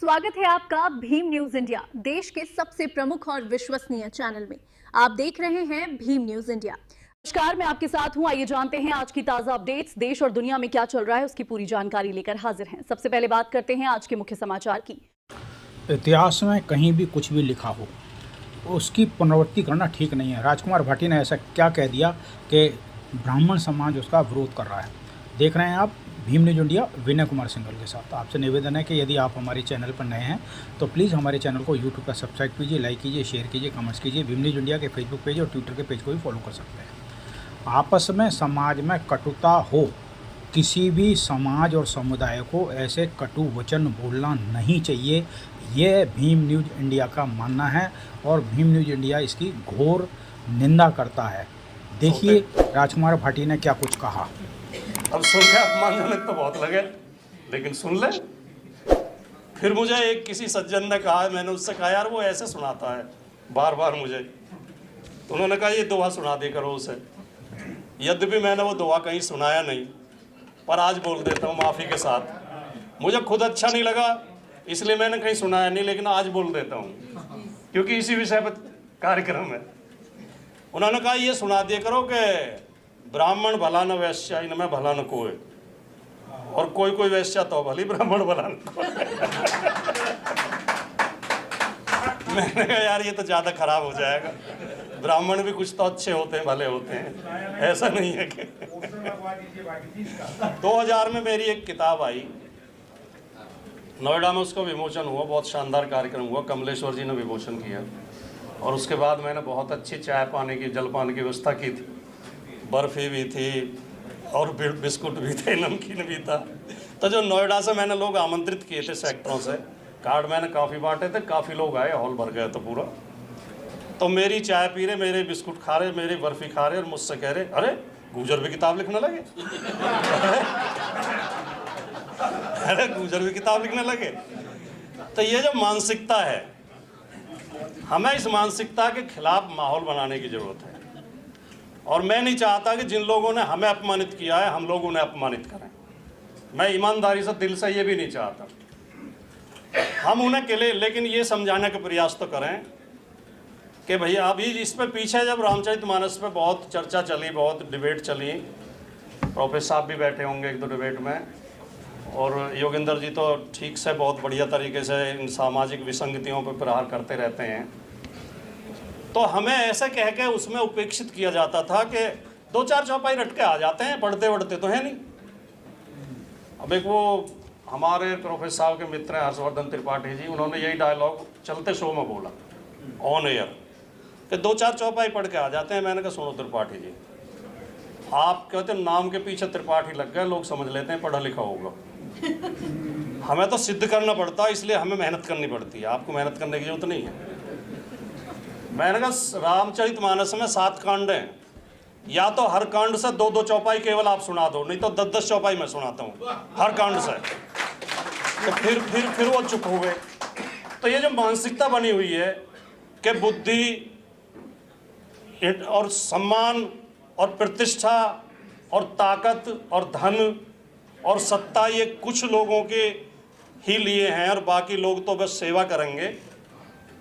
स्वागत है आपका भीम न्यूज इंडिया, देश के सबसे प्रमुख और विश्वसनीय चैनल में। आप देख रहे हैं भीम न्यूज इंडिया। नमस्कार, मैं आपके साथ हूं। आइए जानते हैं आज की ताजा अपडेट्स। देश और दुनिया में क्या चल रहा है उसकी पूरी जानकारी लेकर हाजिर हैं। सबसे पहले बात करते हैं आज के मुख्य समाचार की। इतिहास में कहीं भी कुछ भी लिखा हो उसकी पुनरावृत्ति करना ठीक नहीं है। राजकुमार भाटी ने ऐसा क्या कह दिया कि ब्राह्मण समाज उसका विरोध कर रहा है। देख रहे हैं आप भीम न्यूज इंडिया विनय कुमार सिंघल के साथ। आपसे निवेदन है कि यदि आप हमारे चैनल पर नए हैं तो प्लीज़ हमारे चैनल को यूट्यूब पर सब्सक्राइब कीजिए, लाइक कीजिए, शेयर कीजिए, कमेंट्स कीजिए। भीम न्यूज इंडिया के फेसबुक पेज और ट्विटर के पेज को भी फॉलो कर सकते हैं। आपस में समाज में कटुता हो, किसी भी समाज और समुदाय को ऐसे कटु वचन बोलना नहीं चाहिए, ये भीम न्यूज इंडिया का मानना है और भीम न्यूज इंडिया इसकी घोर निंदा करता है। देखिए राजकुमार भाटी ने क्या कुछ कहा। अब सुन के अपमानजनक तो बहुत लगे, लेकिन सुन ले। फिर मुझे एक किसी सज्जन ने कहा, मैंने उससे कहा यार वो ऐसे सुनाता है बार बार मुझे, तो उन्होंने कहा ये दुआ सुना दे करो उसे। यद्यपि मैंने वो दुआ कहीं सुनाया नहीं, पर आज बोल देता हूँ माफ़ी के साथ। मुझे खुद अच्छा नहीं लगा इसलिए मैंने कहीं सुनाया नहीं, लेकिन आज बोल देता हूँ क्योंकि इसी विषय पर कार्यक्रम है। उन्होंने कहा ये सुना दिया करो कि ब्राह्मण भला न वैश्या इनमें भला न कोई, और कोई कोई वैश्या तो भली ब्राह्मण भला न कोई। मैंने कहा यार ये तो ज़्यादा खराब हो जाएगा, ब्राह्मण भी कुछ तो अच्छे होते हैं, भले होते हैं, ऐसा नहीं है कि 2000 में मेरी एक किताब आई, नोएडा में उसका विमोचन हुआ, बहुत शानदार कार्यक्रम हुआ, कमलेश्वर जी ने विमोचन किया। और उसके बाद मैंने बहुत अच्छी चाय पानी की, जलपान की व्यवस्था की थी, बर्फ़ी भी थी और बिस्कुट भी थे, नमकीन भी था। तो जो नोएडा से मैंने लोग आमंत्रित किए थे सेक्टरों से, कार्ड मैंने काफ़ी बांटे थे, काफ़ी लोग आए, हॉल भर गया तो पूरा। तो मेरी चाय पी रहे, मेरे बिस्कुट खा रहे, मेरी बर्फ़ी खा रहे और मुझसे कह रहे अरे गुजर भी किताब लिखने लगे। अरे गुजर भी किताब लिखने लगे। तो ये जो मानसिकता है, हमें इस मानसिकता के खिलाफ माहौल बनाने की ज़रूरत है। और मैं नहीं चाहता कि जिन लोगों ने हमें अपमानित किया है हम लोग उन्हें अपमानित करें। मैं ईमानदारी से दिल से ये भी नहीं चाहता। हम उन्हें के लिए लेकिन ये समझाने का प्रयास तो करें कि भैया अभी इस पे पीछे जब रामचरितमानस पे बहुत चर्चा चली, बहुत डिबेट चली, प्रोफेसर साहब भी बैठे होंगे एक दो डिबेट में, और योगेंद्र जी तो ठीक से बहुत बढ़िया तरीके से इन सामाजिक विसंगतियों पर प्रहार करते रहते हैं। तो हमें ऐसा कह के उसमें उपेक्षित किया जाता था कि 2-4 चौपाई रट के आ जाते हैं, पढ़ते वढ़ते तो है नहीं। अब एक वो हमारे प्रोफेसर साहब के मित्र हैं हर्षवर्धन त्रिपाठी जी, उन्होंने यही डायलॉग चलते शो में बोला ऑन एयर कि 2-4 चौपाई पढ़ के आ जाते हैं। मैंने कहा सुनो त्रिपाठी जी, आप कहते नाम के पीछे त्रिपाठी लग गए, लोग समझ लेते हैं पढ़ा लिखा होगा। हमें तो सिद्ध करना पड़ता है, इसलिए हमें मेहनत करनी पड़ती है। आपको मेहनत करने की जरूरत नहीं है। मैंने कहा रामचरितमानस में 7 कांड हैं, या तो हर कांड से 2-2 चौपाई केवल आप सुना दो, नहीं तो 10-10 चौपाई मैं सुनाता हूँ हर कांड से। तो फिर वो चुप हो गए। तो ये जो मानसिकता बनी हुई है कि बुद्धि और सम्मान और प्रतिष्ठा और ताकत और धन और सत्ता ये कुछ लोगों के ही लिए हैं और बाकी लोग तो बस सेवा करेंगे,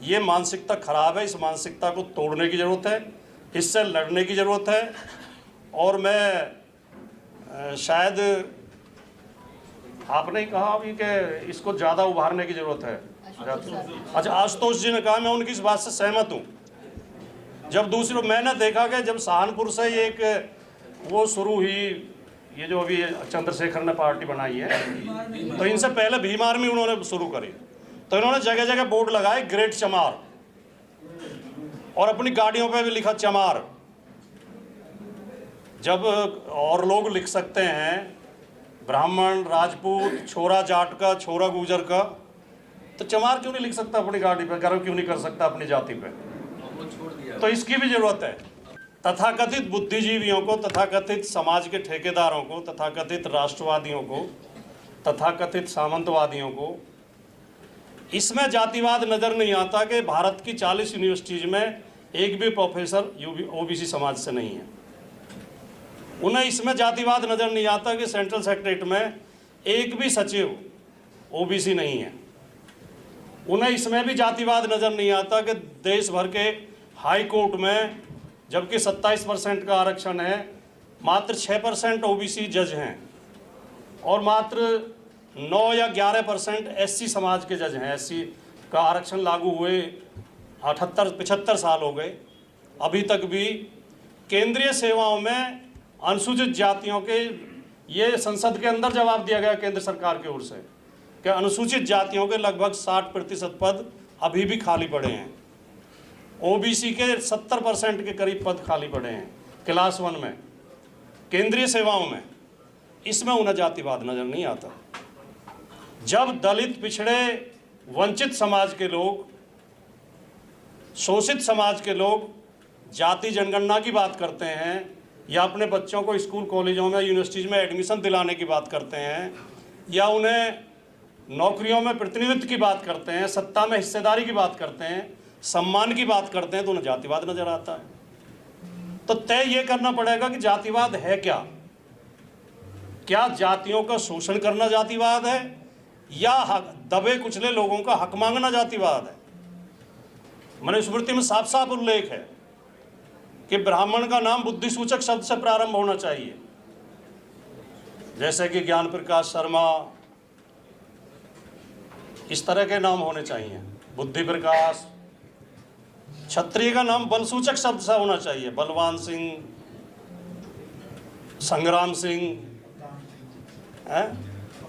ये मानसिकता खराब है। इस मानसिकता को तोड़ने की ज़रूरत है, इससे लड़ने की ज़रूरत है। और मैं शायद आपने ही कहा अभी कि इसको ज़्यादा उभारने की ज़रूरत है। अच्छा, आशुतोष जी ने कहा, मैं उनकी इस बात से सहमत हूँ। जब दूसरी मैंने देखा कि जब सहारनपुर से एक वो शुरू हुई, ये जो अभी चंद्रशेखर ने पार्टी बनाई है, तो इनसे पहले भीम आर्मी उन्होंने शुरू करी। तो इन्होंने जगह जगह बोर्ड लगाए ग्रेट चमार, और अपनी गाड़ियों पे भी लिखा चमार। जब और लोग लिख सकते हैं ब्राह्मण, राजपूत, छोरा जाट का, छोरा गुजर का, तो चमार क्यों नहीं लिख सकता अपनी गाड़ी पे? गर्व क्यों नहीं कर सकता अपनी जाति पे? तो इसकी भी जरूरत है। तथाकथित बुद्धिजीवियों को, तथाकथित समाज के ठेकेदारों को, तथाकथित राष्ट्रवादियों को, तथाकथित सामंतवादियों को इसमें जातिवाद नज़र नहीं आता कि भारत की 40 यूनिवर्सिटीज़ में एक भी प्रोफेसर ओबीसी समाज से नहीं है। उन्हें इसमें जातिवाद नज़र नहीं आता कि सेंट्रल सेक्रेटरीट में एक भी सचिव ओबीसी नहीं है। उन्हें इसमें भी जातिवाद नज़र नहीं आता कि देश भर के हाई कोर्ट में जबकि 27% का आरक्षण है, मात्र 6% ओबीसी जज हैं और मात्र 9 या 11% एससी समाज के जज हैं। एससी का आरक्षण लागू हुए 75 साल हो गए, अभी तक भी केंद्रीय सेवाओं में अनुसूचित जातियों के, ये संसद के अंदर जवाब दिया गया केंद्र सरकार की ओर से कि अनुसूचित जातियों के लगभग 60% पद अभी भी खाली पड़े हैं। ओबीसी के 70% के करीब पद खाली पड़े हैं क्लास 1 में, केंद्रीय सेवाओं में। इसमें उन्हें जातिवाद नजर नहीं आता। जब दलित, पिछड़े, वंचित समाज के लोग, शोषित समाज के लोग जाति जनगणना की बात करते हैं या अपने बच्चों को स्कूल, कॉलेजों में, यूनिवर्सिटीज़ में एडमिशन दिलाने की बात करते हैं या उन्हें नौकरियों में प्रतिनिधित्व की बात करते हैं, सत्ता में हिस्सेदारी की बात करते हैं, सम्मान की बात करते हैं, तो उन्हें जातिवाद नजर आता है। तो तय ये करना पड़ेगा कि जातिवाद है क्या? क्या जातियों का शोषण करना जातिवाद है या दबे कुचले लोगों का हक मांगना जातिवाद है? मनुस्मृति में साफ साफ उल्लेख है कि ब्राह्मण का नाम बुद्धिसूचक शब्द से प्रारंभ होना चाहिए, जैसे कि ज्ञान प्रकाश शर्मा, इस तरह के नाम होने चाहिए, बुद्धि प्रकाश। क्षत्रिय का नाम बलसूचक शब्द से होना चाहिए, बलवान सिंह, संग्राम सिंह,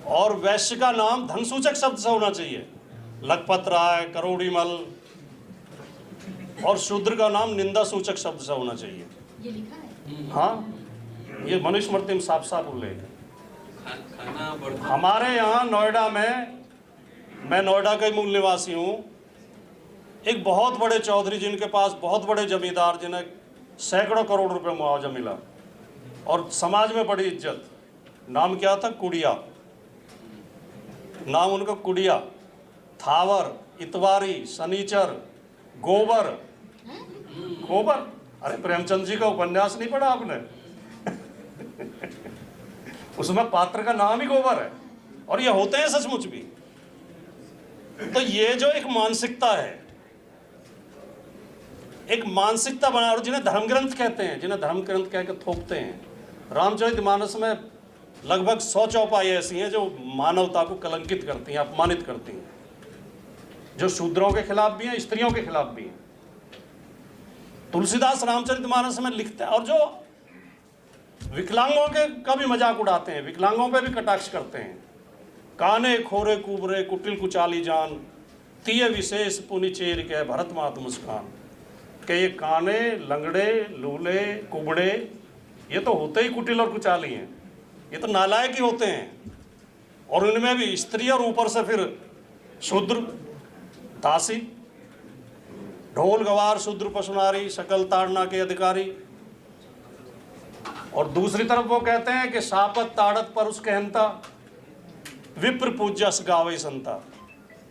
और वैश्य का नाम धनसूचक शब्द से होना चाहिए, लखपत राय, करोड़ीमल, और शूद्र का नाम निंदा सूचक शब्द से होना चाहिए। ये लिखा है? हाँ, ये मनुस्मृति में साफ साफ उल्लेख है। हमारे यहाँ नोएडा में, मैं नोएडा का ही मूल निवासी हूँ, एक बहुत बड़े चौधरी जिनके पास बहुत बड़े जमींदार, जिन्हें सैकड़ों करोड़ रुपए मुआवजा मिला और समाज में बड़ी इज्जत, नाम क्या था? कुड़िया। नाम उनका कुड़िया, थावर, इतवारी, शनीचर, गोबर। गोबर, अरे प्रेमचंद जी का उपन्यास नहीं पढ़ा आपने? उसमें पात्र का नाम ही गोबर है और ये होते हैं सचमुच भी। तो ये जो एक मानसिकता है, एक मानसिकता बना, और जिन्हें धर्मग्रंथ कहते हैं, जिन्हें धर्मग्रंथ कह के थोपते हैं। रामचरितमानस में लगभग 100 चौपाई ऐसी हैं जो मानवता को कलंकित करती हैं, अपमानित करती हैं, जो शूद्रों के खिलाफ भी हैं, स्त्रियों के खिलाफ भी हैं। तुलसीदास रामचरितमानस में लिखते हैं, और जो विकलांगों के का भी मजाक उड़ाते हैं, विकलांगों पे भी कटाक्ष करते हैं। काने खोरे कुबरे कुटिल कुचाली जान, तिये विशेष पुनि चेर के भरत मात मुस्कान। कि ये काने, लंगड़े, लूले, कुबड़े, ये तो होते ही कुटिल और कुचाली हैं, ये तो नालायक ही होते हैं। और उनमें भी स्त्री, और ऊपर से फिर शूद्र, दासी, ढोल गवार, शूद्र पशुनारी, सकल ताड़ना के अधिकारी। और दूसरी तरफ वो कहते हैं कि शापत ताड़त पर उसके हंता, विप्र पूज्यस गावई संता,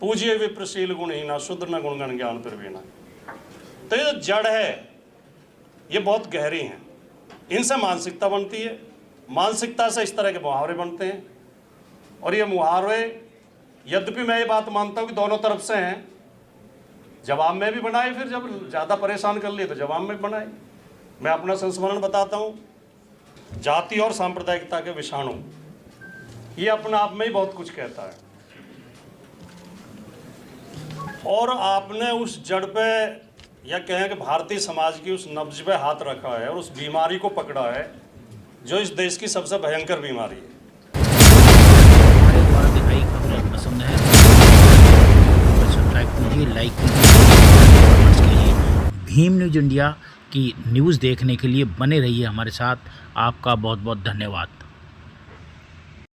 पूजिए विप्रशील गुणहीना, शूद्र न गुणगण ज्ञान प्रवीणा। तो ये जो जड़ है ये बहुत गहरी हैं, इनसे मानसिकता बनती है, मानसिकता से इस तरह के मुहावरे बनते हैं। और ये मुहावरे, यद्यपि मैं ये बात मानता हूँ कि दोनों तरफ से हैं, जवाब में भी बनाए, फिर जब ज़्यादा परेशान कर लिए तो जवाब में भी बनाए। मैं अपना संस्मरण बताता हूँ। जाति और सांप्रदायिकता के विषाणु, ये अपने आप में ही बहुत कुछ कहता है। और आपने उस जड़ पे, या कहें कि भारतीय समाज की उस नब्ज पे हाथ रखा है और उस बीमारी को पकड़ा है जो इस देश की सबसे भयंकर बीमारी है। हमारे द्वारा दिखाई खबरें पसंद है तो सब्सक्राइब कीजिए, लाइक कीजिए। भीम न्यूज़ इंडिया की न्यूज़ देखने के लिए बने रहिए हमारे साथ। आपका बहुत बहुत धन्यवाद।